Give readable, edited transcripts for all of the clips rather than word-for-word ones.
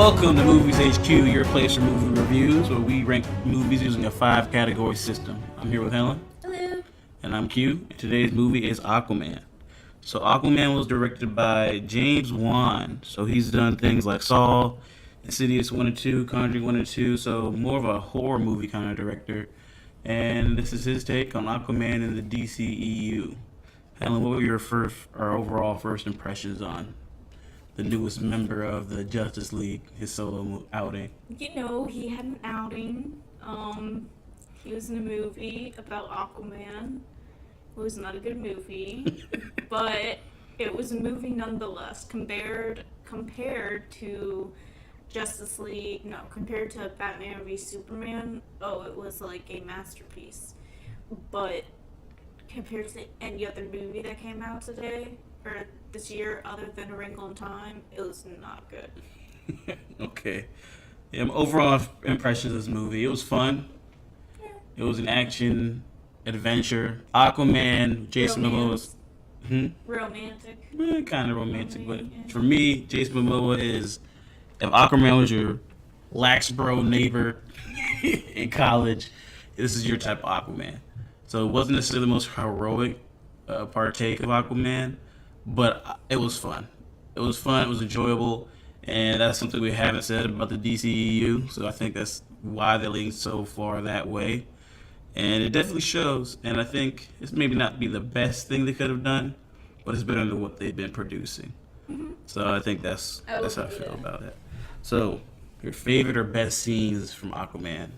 Welcome to Movies HQ, your place for movie reviews, where we rank movies using a 5-category system. I'm here with Helen. Hello. And I'm Q. And today's movie is Aquaman. So Aquaman was directed by James Wan. So he's done things like Saw, Insidious 1 and 2, Conjuring 1 and 2. So more of a horror movie kind of director. And this is his take on Aquaman in the DCEU. Helen, what were your overall first impressions on the newest member of the Justice League, his solo outing? You know, he had an outing. He was in a movie about Aquaman. It was not a good movie, but it was a movie nonetheless. Compared to Justice League, compared to Batman v Superman, it was like a masterpiece. But compared to any other movie that came out today or this year, other than A Wrinkle in Time, it was not good. Okay. Yeah, my overall impressions of this movie, it was fun. Yeah. It was an action adventure. Aquaman, Jason Momoa's Romantic. Kind of romantic, but for me, Jason Momoa is, if Aquaman was your lax bro neighbor in college, this is your type of Aquaman. So it wasn't necessarily the most heroic partake of Aquaman, but it was fun. It was fun. It was enjoyable, and that's something we haven't said about the DCEU. So I think that's why they're leaning so far that way, and it definitely shows. And I think it's maybe not be the best thing they could have done, but it's better than what they've been producing. Mm-hmm. So I think that's how I feel about it. So your favorite or best scenes from Aquaman?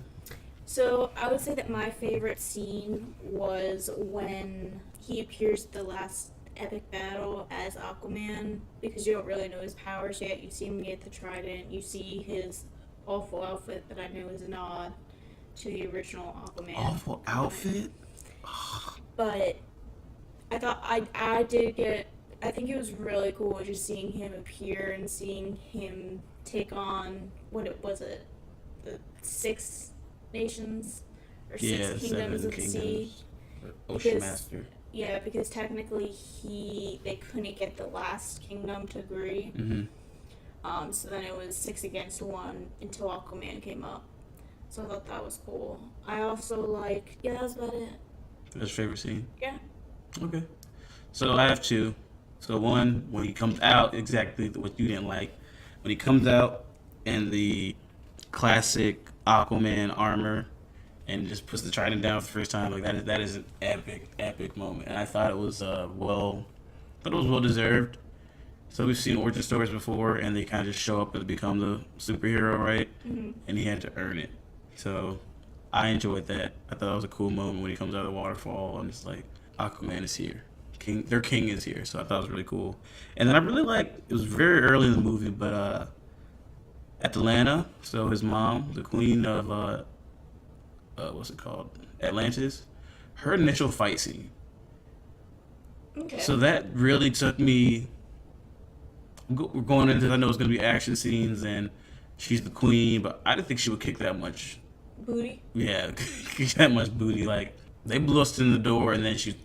So I would say that my favorite scene was when he appears at the last epic battle as Aquaman, because you don't really know his powers yet. You see him get the trident, you see his awful outfit that I know is a nod to the original Aquaman. Awful outfit? But I thought I think it was really cool just seeing him appear and seeing him take on, the 6 nations or 6 kingdoms of the sea. Ocean Master. Yeah, because technically they couldn't get the last kingdom to agree. Mm-hmm. So then it was 6 against 1 until Aquaman came up. So I thought that was cool. I also that was about it. That's your favorite scene? Yeah. Okay. So I have 2. So one, when he comes out, exactly what you didn't like. When he comes out in the classic Aquaman armor and just puts the trident down for the first time, that is an epic moment. And I thought it was well deserved. So we've seen origin stories before, and they kind of just show up and become the superhero, right? Mm-hmm. And he had to earn it. So I enjoyed that. I thought it was a cool moment when he comes out of the waterfall and it's like, Aquaman is here. Their king is here. So I thought it was really cool. And then I really liked, it was very early in the movie, but Atalanta, so his mom, the queen of what's it called, Atlantis, her initial fight scene. Okay. So that really took me. We're going into, I know it's going to be action scenes and she's the queen, but I didn't think she would kick that much booty. Yeah, kick that much booty. Like, they busted in the door and then she's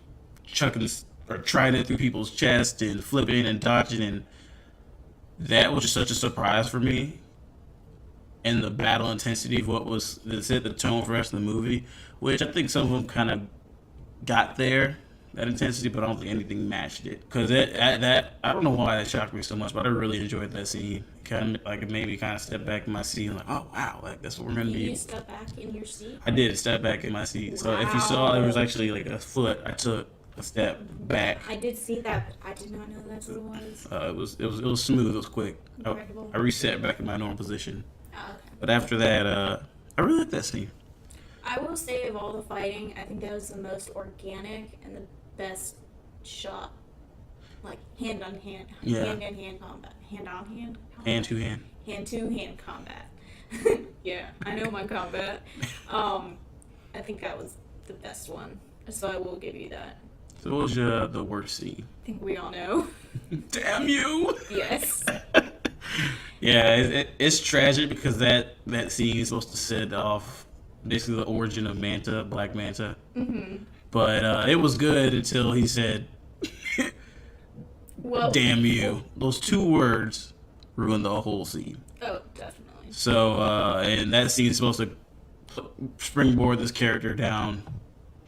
chucking or trident through people's chest and flipping and dodging, and that was just such a surprise for me. And the battle intensity of what was set the tone for the rest of the movie, which I think some of them kind of got there, that intensity, but I don't think anything matched it. Because that I don't know why that shocked me so much, but I really enjoyed that scene. It made me kind of step back in my seat and oh wow, that's what we're gonna be. Did you step back in your seat? I did step back in my seat. So if you saw, there was actually a foot. I took a step back. I did see that, but I did not know that's what it was. It was smooth. It was quick. Incredible. I reset back in my normal position. Oh, okay. But after that, I really like that scene. I will say, of all the fighting, I think that was the most organic and the best shot, hand on hand, hand to hand combat, hand to hand combat. Yeah, I know my combat. I think that was the best one, so I will give you that. So what was the worst scene? I think we all know. Damn you! Yes. Yeah, it's tragic because that scene is supposed to set off basically the origin of Manta, Black Manta. Mm-hmm. But it was good until he said, well, damn you. Those 2 words ruined the whole scene. Oh, definitely. So, and that scene is supposed to springboard this character down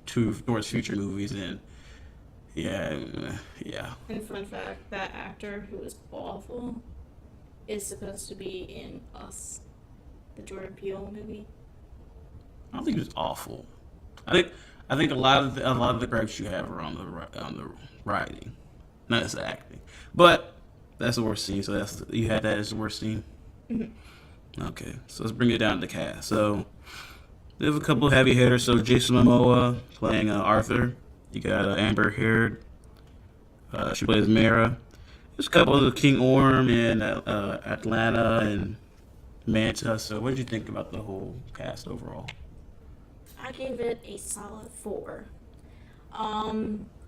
towards future movies, and yeah. And fun fact, that actor who was awful is supposed to be in Us, the Jordan Peele movie. I don't think it was awful. I think a lot of the gripes you have are on the writing, not as the acting. But that's the worst scene. So you had that as the worst scene. Mm-hmm. Okay, so let's bring it down to cast. So we have a couple of heavy hitters. So Jason Momoa playing Arthur. You got Amber Heard. She plays Mara. There's a couple of King Orm and Atlanta and Manta. So what did you think about the whole cast overall? I gave it a solid 4.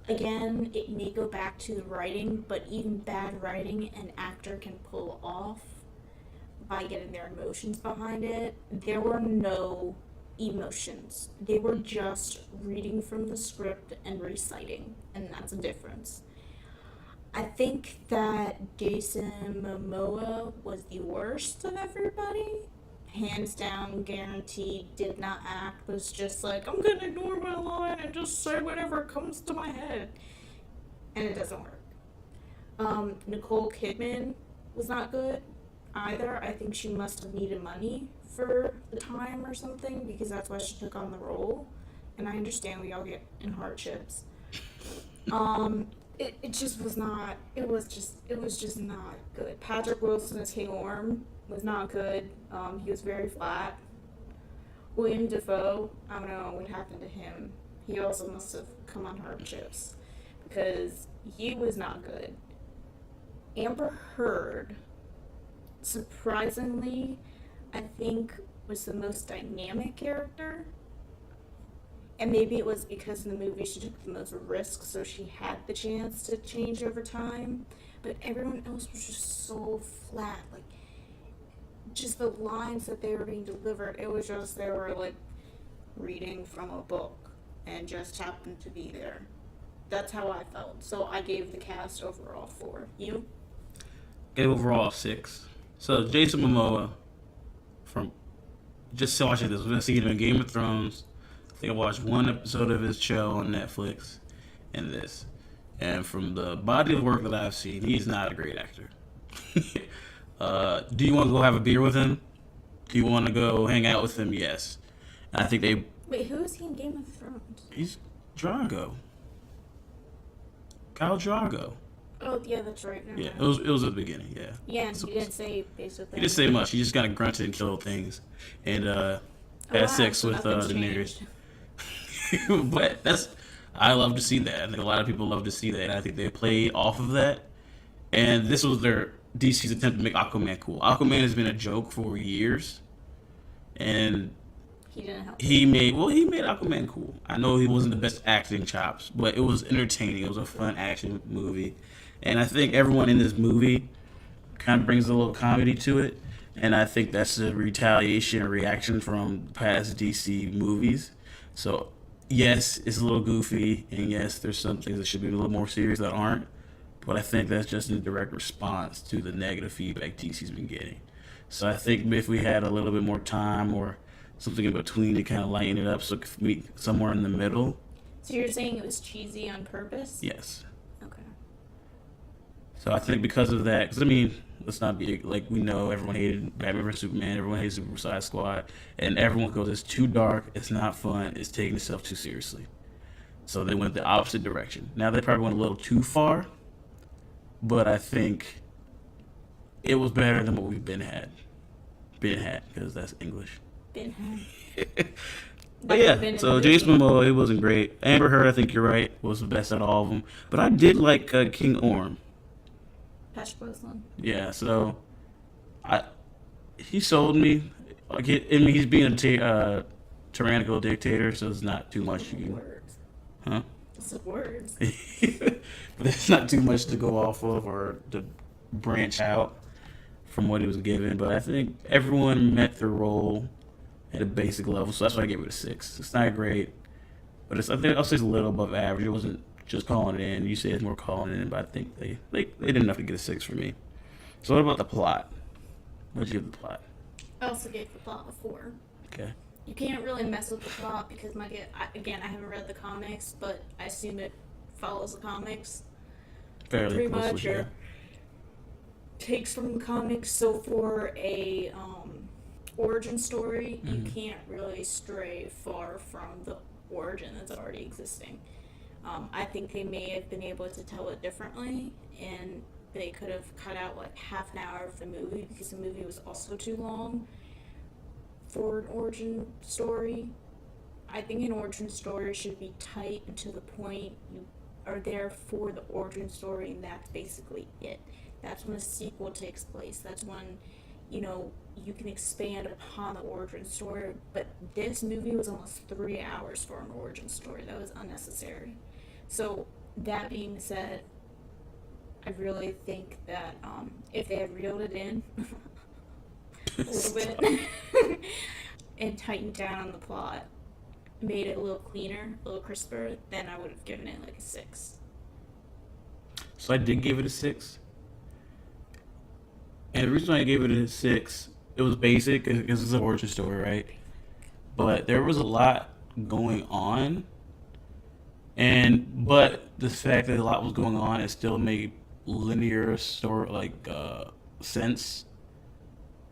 Again, it may go back to the writing, but even bad writing, an actor can pull off by getting their emotions behind it. There were no emotions. They were just reading from the script and reciting, and that's a difference. I think that Jason Momoa was the worst of everybody. Hands down, guaranteed, did not act, was just like, I'm gonna ignore my line and just say whatever comes to my head. And it doesn't work. Nicole Kidman was not good either. I think she must have needed money for the time or something, because that's why she took on the role. And I understand we all get in hardships. It just was not, it was just not good. Patrick Wilson as King Orm was not good. He was very flat. William Dafoe, I don't know what happened to him. He also must have come on hardships, because he was not good. Amber Heard, surprisingly, I think was the most dynamic character. And maybe it was because in the movie she took the most risks, so she had the chance to change over time. But everyone else was just so flat. Like, just the lines that they were being delivered, it was just they were like reading from a book and just happened to be there. That's how I felt. So I gave the cast overall 4. You? Gave overall 6. So Jason Momoa, from just watching this, we've been seeing him in Game of Thrones. I think I watched one episode of his show on Netflix and this. And from the body of work that I've seen, he's not a great actor. Do you want to go have a beer with him? Do you want to go hang out with him? Yes. And I think they... Wait, who is he in Game of Thrones? He's Drago. Khal Drago. Oh, yeah, that's right. Never Yeah, mind. it was at the beginning, yeah. Yeah, and he didn't say basically. He didn't say much. He just kind of grunted and killed things. And had sex with Daenerys. But I love to see that. I think a lot of people love to see that. And I think they played off of that. And this was their DC's attempt to make Aquaman cool. Aquaman has been a joke for years. And He didn't help. he made Aquaman cool. I know he wasn't the best acting chops, but it was entertaining. It was a fun action movie. And I think everyone in this movie kind of brings a little comedy to it. And I think that's a retaliation or reaction from past DC movies. So, yes, it's a little goofy. And yes, there's some things that should be a little more serious that aren't. But I think that's just in direct response to the negative feedback DC's been getting. So I think if we had a little bit more time or something in between to kind of lighten it up so it could meet somewhere in the middle. So you're saying it was cheesy on purpose? Yes. Okay. So I think because of that, because I mean, let's not be like, we know everyone hated Batman vs Superman, everyone hated Suicide Squad, and everyone goes, it's too dark, it's not fun, it's taking itself too seriously. So they went the opposite direction. Now they probably went a little too far, but I think it was better than what we've been had, because that's English. But yeah, so Jason Momoa, he wasn't great. Amber Heard, I think you're right, was the best out of all of them. But I did like King Orm. Patrick Wilson. Yeah, so he sold me. Like, he's being a tyrannical dictator, so it's not too much. Words. Huh? Some words. But there's not too much to go off of or to branch out from what he was given. But I think everyone met their role at a basic level, so that's why I gave it a 6. It's not great, but I think I'll say it's a little above average. It wasn't just calling it in. You say it's more calling it in, but I think they did enough to get a 6 for me. So what about the plot? What'd you give the plot? I also gave the plot a 4. Okay. You can't really mess with the plot because I haven't read the comics, but I assume it follows the comics Fairly pretty closely, much, yeah. or takes from the comics. So for a origin story, you can't really stray far from the origin that's already existing. I think they may have been able to tell it differently, and they could have cut out like half an hour of the movie because the movie was also too long for an origin story. I think an origin story should be tight and to the point. You are there for the origin story, and that's basically it. That's when a sequel takes place. That's when, you can expand upon the origin story. But this movie was almost 3 hours for an origin story. That was unnecessary. So, that being said, I really think that if they had reeled it in a little bit and tightened down on the plot, made it a little cleaner, a little crisper, then I would have given it like a 6. So I did give it a 6. And the reason I gave it a 6, it was basic because it's an origin story, right? But there was a lot going on. But the fact that a lot was going on, it still made linear story, sense,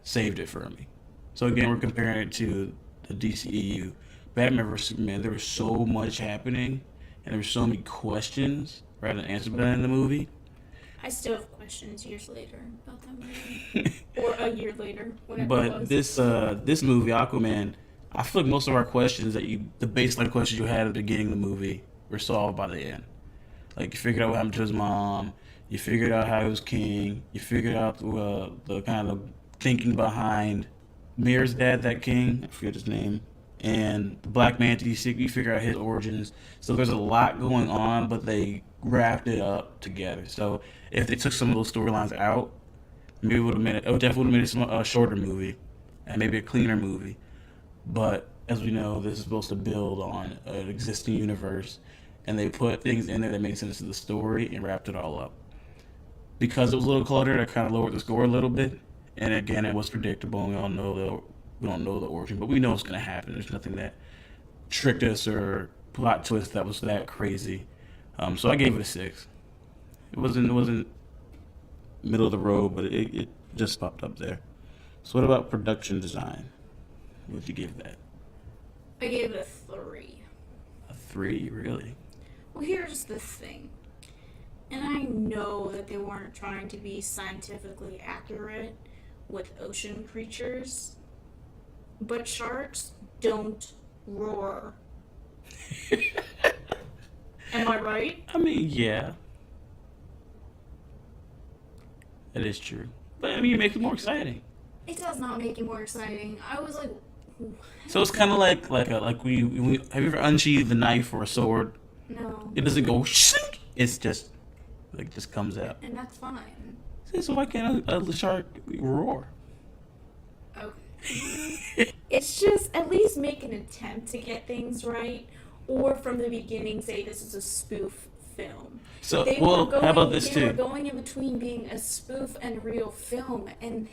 saved it for me. So again, we're comparing it to the DCEU. Batman vs. Superman, there was so much happening, and there were so many questions rather than answers in the movie. I still have questions years later about that movie. Or a year later, whatever But it was. this movie, Aquaman, I feel like most of our questions the baseline questions you had at the beginning of the movie were solved by the end. Like, you figured out what happened to his mom, you figured out how he was king, you figured out the kind of thinking behind Mir's dad, that king, I forget his name, and the Black Manta, you figure out his origins. So there's a lot going on, but they wrapped it up together. So if they took some of those storylines out, maybe it definitely would have made a shorter movie and maybe a cleaner movie. But as we know, this is supposed to build on an existing universe, and they put things in there that made sense to the story and wrapped it all up. Because it was a little cluttered, I kind of lowered the score a little bit. And again, it was predictable. We don't know the origin, but we know it's going to happen. There's nothing that tricked us or plot twist that was that crazy. So I gave it a 6. It wasn't middle of the road, but it just popped up there. So what about production design? What did you give that? I gave it a 3. A 3, really? Well, here's the thing. And I know that they weren't trying to be scientifically accurate with ocean creatures, but sharks don't roar. Am I right? I mean, yeah. That is true. But I mean, it makes it more exciting. It does not make it more exciting. I was like, what? So it's kind of like we have you ever unsheathed a knife or a sword? No. It doesn't go shink. It's just comes out. And that's fine. So why can't a shark roar? Okay. It's just at least make an attempt to get things right, or from the beginning say this is a spoof film. So how about this too? They were going in between being a spoof and a real film, and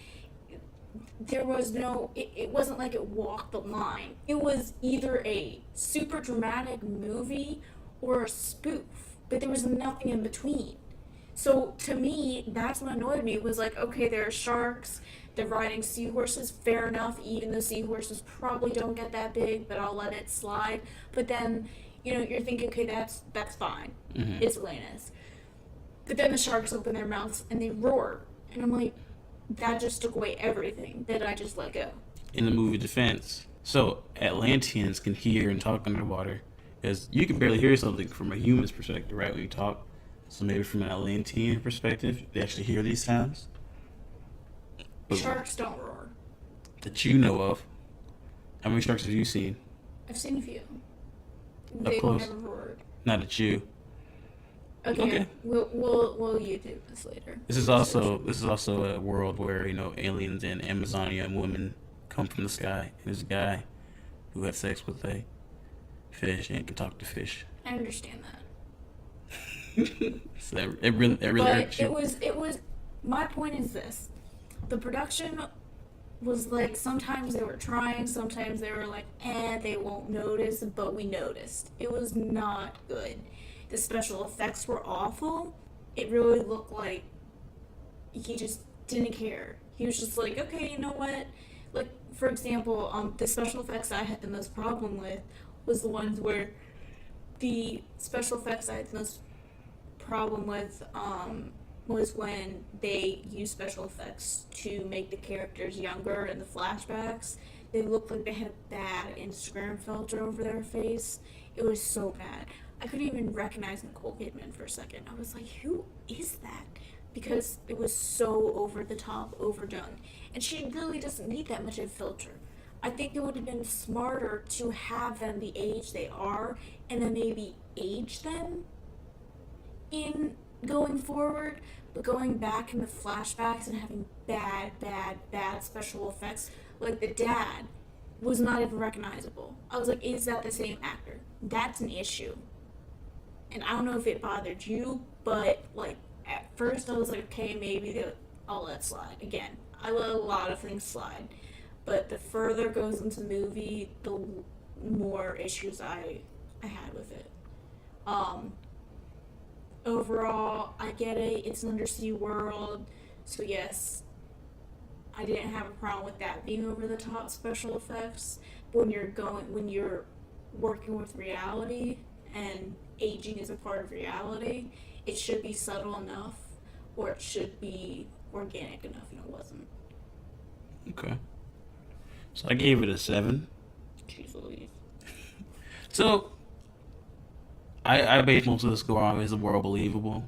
there was no. It wasn't like it walked the line. It was either a super dramatic movie or a spoof, but there was nothing in between. So to me, that's what annoyed me. It was like, okay, there are sharks, they're riding seahorses, fair enough, even though seahorses probably don't get that big, but I'll let it slide. But then, you're thinking, okay, that's fine. Mm-hmm. It's Atlantis. But then the sharks open their mouths and they roar. And I'm like, that just took away everything that I just let go. In the movie Defense, so Atlanteans can hear and talk underwater, because you can barely hear something from a human's perspective, right, when you talk. So maybe from an Atlantean perspective, they actually hear these sounds. But sharks don't roar. That you know of. How many sharks have you seen? I've seen a few. Up They've close? never roared. Not at you. Okay. We'll YouTube this later. This is also a world where aliens and Amazonian women come from the sky. And there's a guy who had sex with a fish and can talk to fish. I understand that. So it really but hurts you. it was. My point is this: the production was like sometimes they were trying, sometimes they were like, they won't notice, but we noticed. It was not good. The special effects were awful. It really looked like he just didn't care. He was just like, okay, you know what? Like, for example, the special effects I had the most problem with was the ones where the special effects I had the most problem with was when they used special effects to make the characters younger in the flashbacks. They looked like they had a bad Instagram filter over their face. It was so bad. I couldn't even recognize Nicole Kidman for a second. I was like, who is that? Because it was so over the top, overdone. And she really doesn't need that much of a filter. I think it would have been smarter to have them the age they are and then maybe age them in going forward, but going back in the flashbacks and having bad special effects, like the dad was not even recognizable. I was like, is that the same actor? That's an issue. And I don't know if it bothered you, but like at first I was like, okay, maybe I'll let slide. Again, I let a lot of things slide, but the further it goes into the movie, the more issues I had with it. Overall, I get it. It's an undersea world, so yes, I didn't have a problem with that being over the top special effects. But when you're working with reality and aging is a part of reality, it should be subtle enough, or it should be organic enough, and it wasn't. Okay. So I gave it a 7. Jeez Louise. So I based most of the score on is the world believable?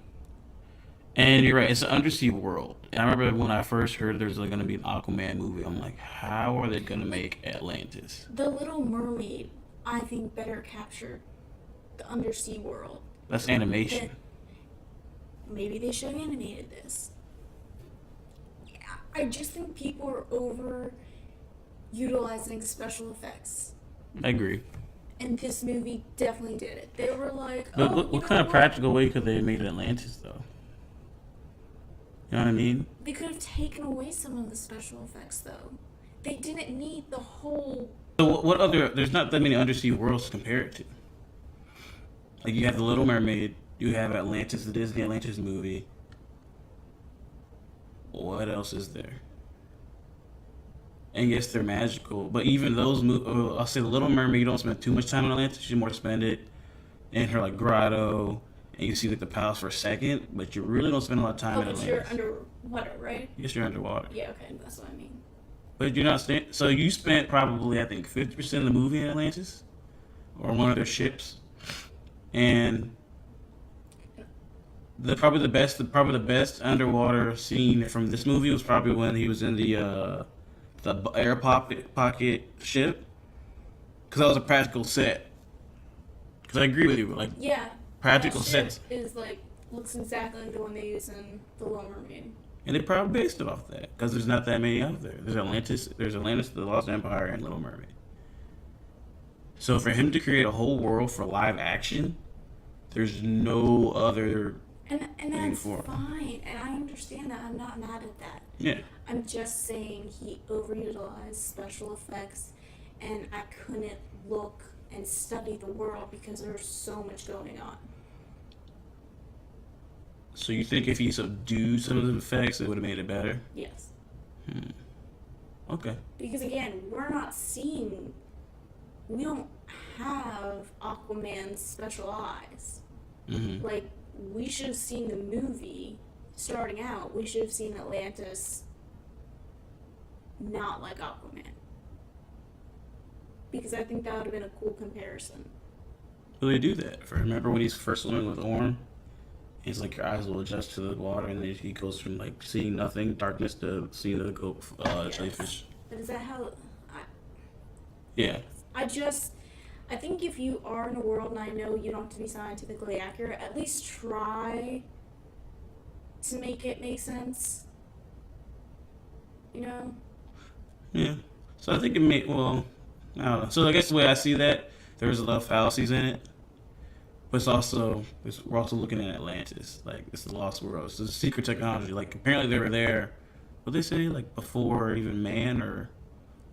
And you're right, it's an undersea world. And I remember when I first heard there's going to be an Aquaman movie, I'm like, how are they going to make Atlantis? The Little Mermaid, I think, better captured the undersea world. That's animation. Maybe they should have animated this. Yeah, I just think people are over utilizing special effects. I agree. And this movie definitely did it. They were like, But what kind of practical way could they have made Atlantis, though? You know what I mean? They could have taken away some of the special effects, though. They didn't need the whole... So what other... There's not that many undersea worlds to compare it to. Like, you have The Little Mermaid, you have Atlantis, the Disney Atlantis movie. What else is there? And yes, they're magical, but even those I'll say The Little Mermaid, you don't spend too much time in Atlantis. You more spend it in her like grotto, and you see like the palace for a second, but you really don't spend a lot of time in Atlantis. You're underwater, right? Yes, you're underwater. Yeah, okay, that's what I mean. But you're not staying. So you spent probably I think 50% of the movie in Atlantis, or one of their ships, and probably the best underwater scene from this movie was probably when he was in the air pocket ship, because that was a practical set. Because I agree with you, like practical sets is like looks exactly like the one they use in The Little Mermaid. And they probably based it off that because there's not that many out there. There's Atlantis, the Lost Empire, and Little Mermaid. So for him to create a whole world for live action, there's no other. And that's fine, and I understand that. I'm not mad at that. Yeah. I'm just saying he overutilized special effects, and I couldn't look and study the world because there was so much going on. So you think if he subdued some of the effects, it would have made it better? Yes. Okay. Because again, we don't have Aquaman's special eyes. Mm-hmm. Like, we should have seen the movie starting out. We should have seen Atlantis not like Aquaman. Because I think that would have been a cool comparison. Will they do that? Remember when he's first swimming with Orm? He's like, your eyes will adjust to the water, and then he goes from like seeing nothing, darkness, to seeing the jellyfish. But is that how? Yeah. I think if you are in a world, and I know you don't have to be scientifically accurate, at least try to make it make sense. You know? Yeah. So I think it made, well, I don't know. So I guess the way I see that, there's a lot of fallacies in it. But we're also looking at Atlantis. Like, it's the lost world. It's the secret technology. Like, apparently they were there what they say, like before even man, or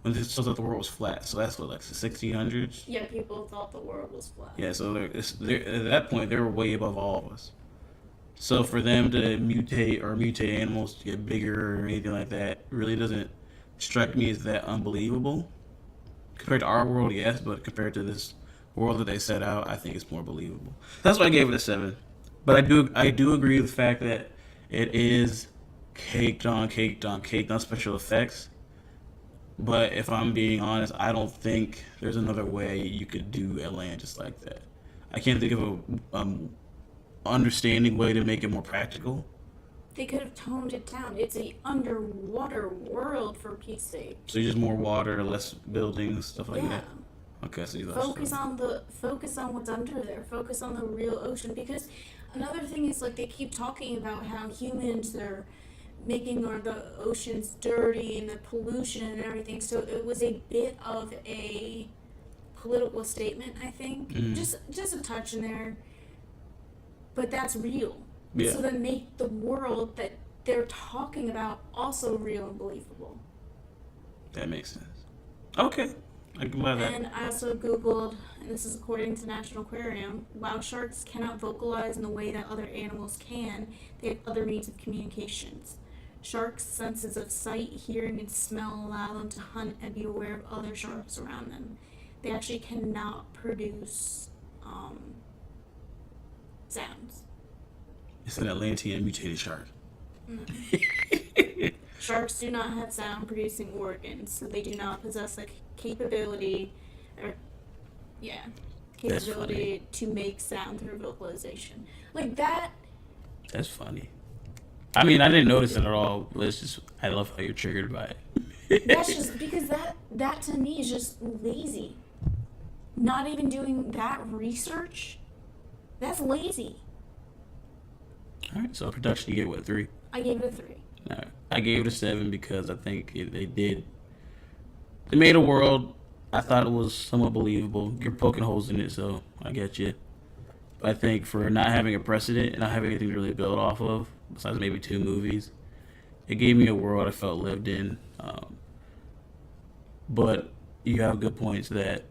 when they still thought the world was flat. So that's what, like the 1600s. Yeah, people thought the world was flat. Yeah, so at that point they were way above all of us. So for them to mutate animals to get bigger or anything like that really doesn't strike me as that unbelievable. Compared to our world, yes, but compared to this world that they set out, I think it's more believable. That's why I gave it a 7. But I do agree with the fact that it is caked on special effects. But if I'm being honest, I don't think there's another way you could do Atlantis like that. I can't think of a understanding way to make it more practical. They could have toned it down. It's a underwater world, for Pete's sake. So just more water, less buildings, stuff like Yeah. that. Okay, so Focus on what's under there. Focus on the real ocean, because another thing is, like, they keep talking about how humans are making the oceans dirty and the pollution and everything. So it was a bit of a political statement, I think. Just a touch in there. But that's real. Yeah. So then make the world that they're talking about also real and believable. That makes sense. Okay, I can buy that. And I also Googled, and this is according to National Aquarium, while sharks cannot vocalize in the way that other animals can, they have other means of communications. Sharks' senses of sight, hearing, and smell allow them to hunt and be aware of other sharks around them. They actually cannot produce sounds. It's an Atlantean mutated shark. Sharks do not have sound producing organs, so they do not possess a capability to make sound through vocalization. Like that. That's funny. I mean, I didn't notice it at all, but it's just, I love how you're triggered by it. That's just because that to me is just lazy. Not even doing that research. That's lazy. All right, so production, you get what, 3? I gave it a 3. All right. I gave it a 7 because I think they made a world. I thought it was somewhat believable. You're poking holes in it, so I get you. But I think for not having a precedent and not having anything to really build off of, besides maybe 2 movies, it gave me a world I felt lived in. But you have good points that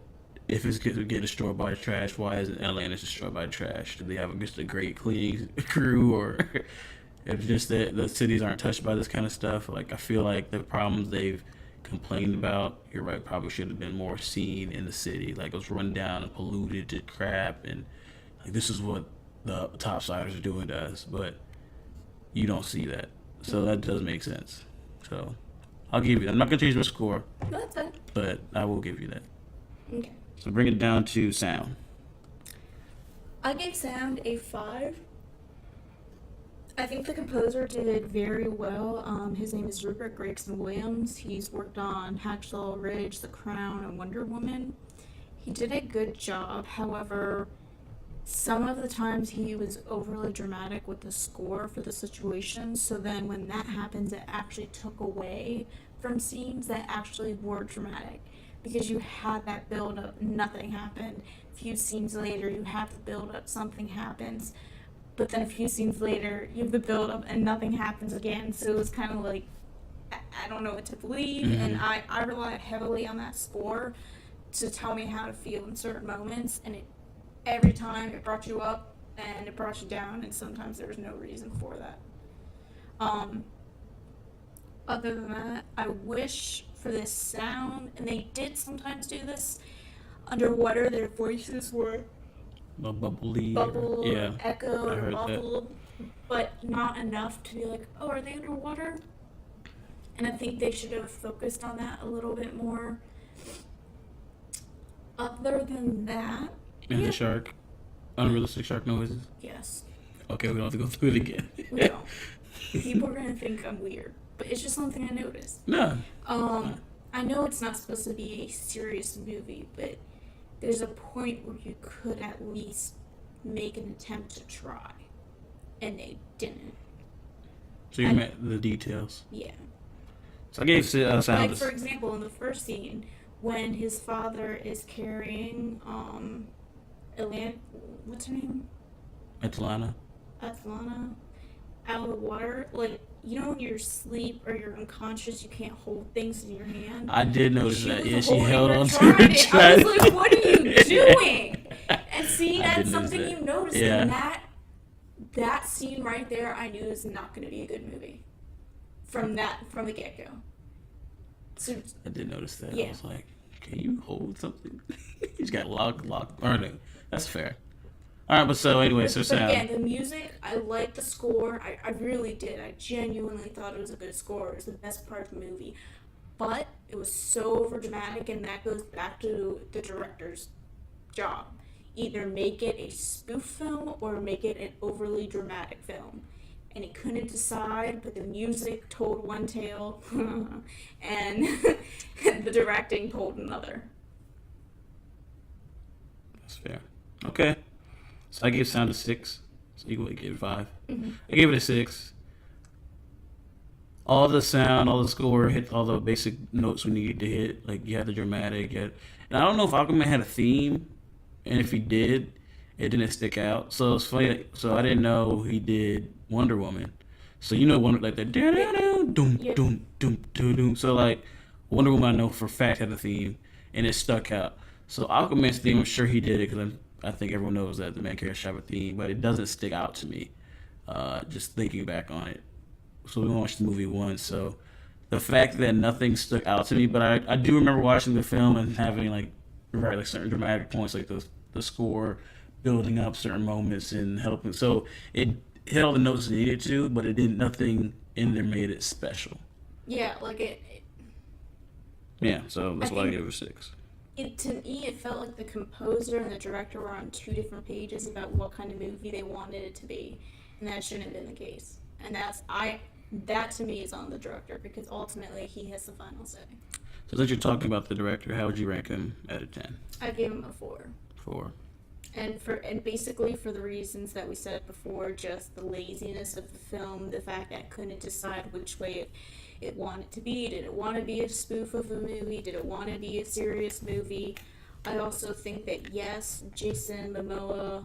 if it's going to get destroyed by trash, why isn't Atlantis destroyed by trash? Do they have just a great cleaning crew, or if it's just that the cities aren't touched by this kind of stuff? Like, I feel like the problems they've complained about, you're right, probably should have been more seen in the city. Like, it was run down and polluted to crap, and like, this is what the topsiders are doing to us, but you don't see that. So that does make sense. So I'll give you that. I'm not going to change my score. No, that's fine. But I will give you that. Okay. So bring it down to sound. I gave sound a 5. I think the composer did very well. His name is Rupert Gregson Williams. He's worked on Hacksaw Ridge, The Crown, and Wonder Woman. He did a good job. However, some of the times he was overly dramatic with the score for the situation. So then when that happens, it actually took away from scenes that actually were dramatic. Because you had that build up, nothing happened. A few scenes later, you have the build up, something happens. But then a few scenes later, you have the build up and nothing happens again. So it was kind of like, I don't know what to believe. Mm-hmm. And I relied heavily on that score to tell me how to feel in certain moments. And every time it brought you up and it brought you down. And sometimes there was no reason for that. Other than that, I wish for this sound, and they did sometimes do this underwater, their voices were Bubbly. or echo I or heard muffled, but not enough to be like, oh, are they underwater? And I think they should have focused on that a little bit more. Other than that, And the shark. Unrealistic shark noises. yes, Okay, we don't have to go through it again. we don't. People are gonna think I'm weird, but it's just something I noticed. No. I know it's not supposed to be a serious movie, but there's a point where you could at least make an attempt to try, and they didn't. So you met the details. Yeah. So I gave sound. Like, for example, in the first scene, when his father is carrying, what's her name? Atlanta. Atlanta, out of the water, like, when you're asleep or you're unconscious, you can't hold things in your hand. I did notice that. Yeah, she holding held her on to her trident. I trident. was like, "What are you doing?" And see, I that's did notice something that. you noticed, Yeah. and that scene right there, I knew is not going to be a good movie from the get go. So I did notice that. Yeah. I was like, can you hold something? He's got locked. Or no, that's fair. All right, but so anyway, so But sound. again, the music, I liked the score. I really did. I genuinely thought it was a good score. It was the best part of the movie. But it was so overdramatic, and that goes back to the director's job. Either make it a spoof film or make it an overly dramatic film. And he couldn't decide, but the music told one tale, and the directing told another. That's fair. Okay. So I gave Sound a 6. So you would give it 5. Mm-hmm. I gave it a 6. All the sound, all the score hit all the basic notes we needed to hit. Like you had the dramatic, and I don't know if Aquaman had a theme, and if he did, it didn't stick out. So it's funny. So I didn't know he did Wonder Woman. So Wonder like that doom doom doom doom. So like Wonder Woman, I know for a fact had a theme, and it stuck out. So Aquaman's theme, I'm sure he did it because I think everyone knows that the main character should have a theme, but it doesn't stick out to me. Just thinking back on it. So we watched the movie once, so the fact that nothing stuck out to me, but I do remember watching the film and having like certain dramatic points, like the score building up certain moments and helping. So it hit all the notes it needed to, but it didn't. Nothing in there made it special. Yeah, like it Yeah, so that's why I gave it a 6. to me, it felt like the composer and the director were on two different pages about what kind of movie they wanted it to be, and that shouldn't have been the case. And that to me is on the director because ultimately he has the final say. So since you're talking about the director, how would you rank him out of 10? I gave him a 4. 4. And basically for the reasons that we said before, just the laziness of the film, the fact that it couldn't decide which way it wanted to be. Did it want to be a spoof of a movie? Did it want to be a serious movie? I also think that yes, Jason Momoa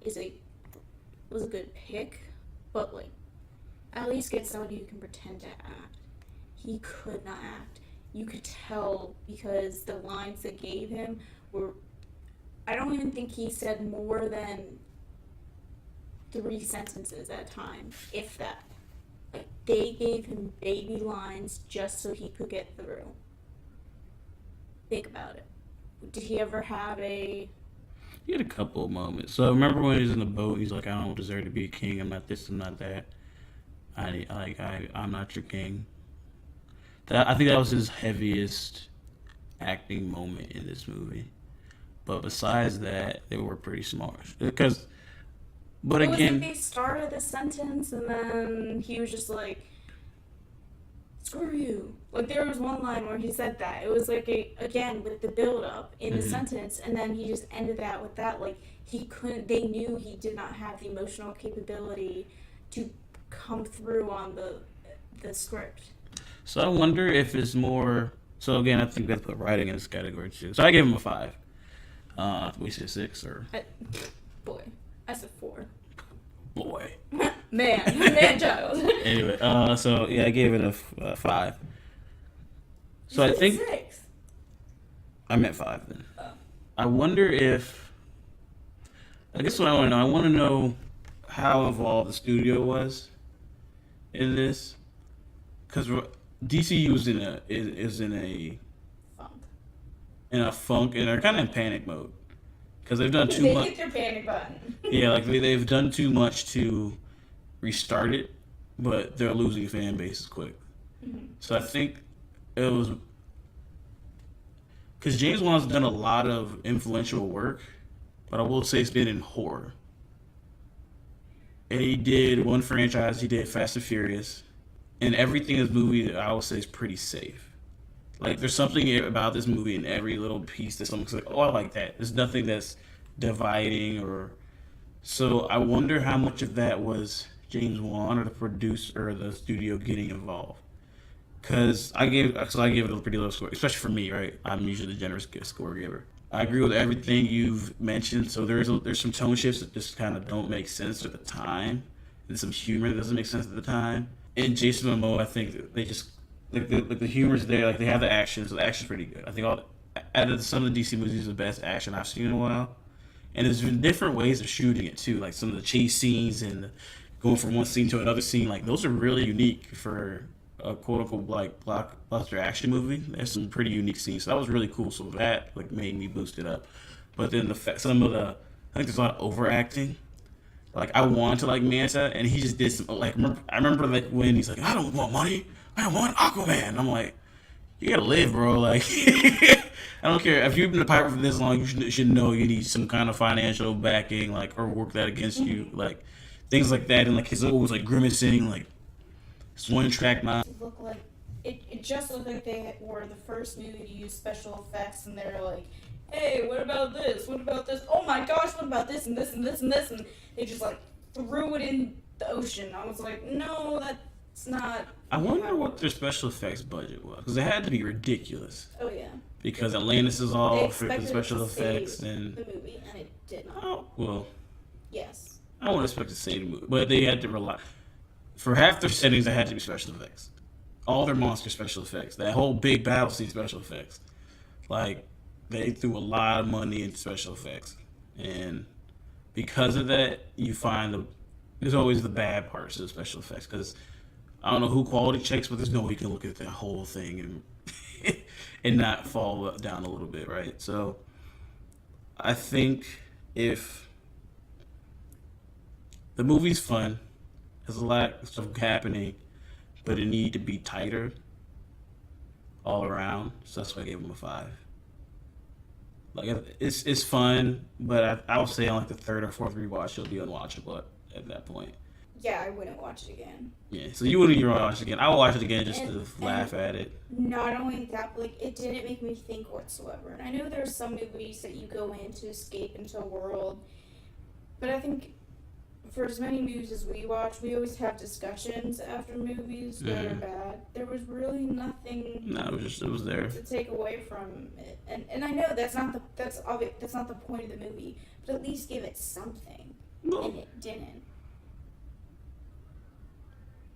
was a good pick, but like at least get somebody who can pretend to act. He could not act. You could tell because the lines they gave him were, I don't even think he said more than 3 sentences at a time, if that. Like, they gave him baby lines just so he could get through. Think about it. Did he ever have He had a couple of moments. So remember when he's in the boat, he's like, I don't deserve to be a king. I'm not this, I'm not that. I'm not your king. I think that was his heaviest acting moment in this movie. But besides that, they were pretty smart. But it was again, like they started the sentence and then he was just like, screw you. Like there was one line where he said that. It was like again with the build up in the sentence, and then he just ended that with that. Like they knew he did not have the emotional capability to come through on the script. so I wonder if it's more. So again, I think we have to put writing in this category too. So I gave him a 5. We said 6 or Boy, I said 4. boy. Man, child. Anyway, so yeah, I gave it a 5. So I think 6. I meant 5 then. I wonder if. I guess what I want to know. I want to know how involved the studio was in this, because DCU is in a funk, and they're kind of in panic mode because they've done too much. They hit their panic button. Yeah, like they've done too much to restart it, but they're losing fan bases quick. Mm-hmm. So I think it was because James Wan's done a lot of influential work, but I will say it's been in horror. And he did one franchise. He did Fast and Furious, and everything in this movie I would say is pretty safe. Like there's something about this movie in every little piece that someone's like, oh, I like that. There's nothing that's dividing or. So I wonder how much of that was James Wan or the producer or the studio getting involved. Because I gave it a pretty low score, especially for me, right? I'm usually the generous score giver. I agree with everything you've mentioned. So there's some tone shifts that just kind of don't make sense at the time, and some humor that doesn't make sense at the time. And Jason Momoa, I think they just the humor's there. Like they have the action, so the action's pretty good. I think out of some of the DC movies, the best action I've seen in a while. And there's been different ways of shooting it too, like some of the chase scenes and going from one scene to another scene. Like those are really unique for a quote unquote like blockbuster action movie. There's some pretty unique scenes, so that was really cool. So that like made me boost it up. But then some of the I think there's a lot of overacting. Like I wanted to like Manta, and he just did some like. I remember like when he's like, "I don't want money, I want Aquaman." I'm like, "You gotta live, bro." Like, I don't care if you've been a pirate for this long. You should know you need some kind of financial backing, like, or work that against you, like things like that. And like his always like grimacing, like it's one track mind. Look like it just looked like they were the first movie to use special effects, and they're like, "Hey, what about this? What about this? Oh my gosh, what about this and this and this and this?" And they just like threw it in the ocean. I was like, no, that's not. I wonder what their special effects budget was, because it had to be ridiculous. Oh yeah. Because Atlantis is all They for the expected special it to save effects, and the movie, and it did not. oh well. Yes. I wouldn't expect to say the movie, but they had to rely for half their settings. They had to be special effects. All their monster special effects. That whole big battle scene special effects. Like they threw a lot of money into special effects, and because of that, you find there's always the bad parts of the special effects. Because I don't know who quality checks, but there's no way you can look at that whole thing and and not fall down a little bit, right? So I think if the movie's fun, there's a lot of stuff happening, but it need to be tighter all around. So that's why I gave him a 5. Like it's fun, but I would say on like the third or fourth rewatch, it'll be unwatchable at that point. Yeah, I wouldn't watch it again. Yeah, so you wouldn't even watch it again. I will watch it again just to laugh at it. Not only that, but like it didn't make me think whatsoever. And I know there's some movies that you go in to escape into a world, but I think for as many movies as we watch, we always have discussions after movies that are bad. There was really nothing. No, it was there to take away from it. And I know that's not the point of the movie, but at least give it something. No. And it didn't.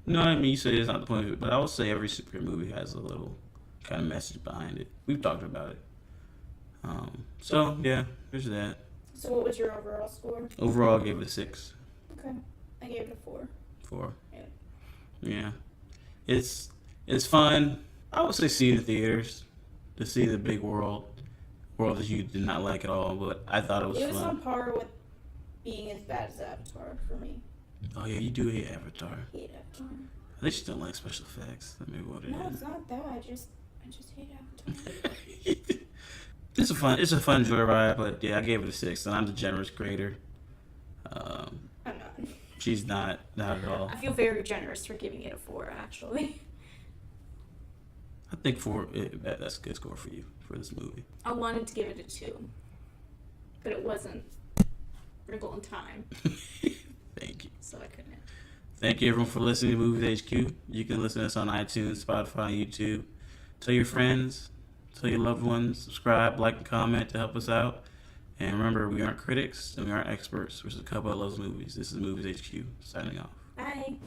No, I mean you say it's not the point of it, but I would say every superhero movie has a little kind of message behind it. We've talked about it. So yeah, there's that. So what was your overall score? Overall, I gave it a 6. Okay, I gave it a 4. 4. Yeah. Yeah, it's fun. I would say see it in theaters to see the big world that you did not like at all, but I thought it was fun. It was on par with being as bad as Avatar for me. Oh yeah, you do hate Avatar. I hate Avatar. I think you don't like special effects. That may be what it No, is. it's not that. I just hate Avatar. It's a fun joyride, but yeah, I gave it a 6, and I'm the generous grader. I'm not. She's not at all. I feel very generous for giving it a 4, actually. I think that's a good score for you for this movie. I wanted to give it a 2, but it wasn't Wrinkle in Time, Thank you. so I couldn't. Thank you everyone for listening to Movies HQ. You can listen to us on iTunes, Spotify, YouTube. Tell your friends, tell your loved ones, subscribe, like, and comment to help us out. And remember, we aren't critics and we aren't experts. We're just a couple that loves movies. This is Movies HQ signing off. Bye.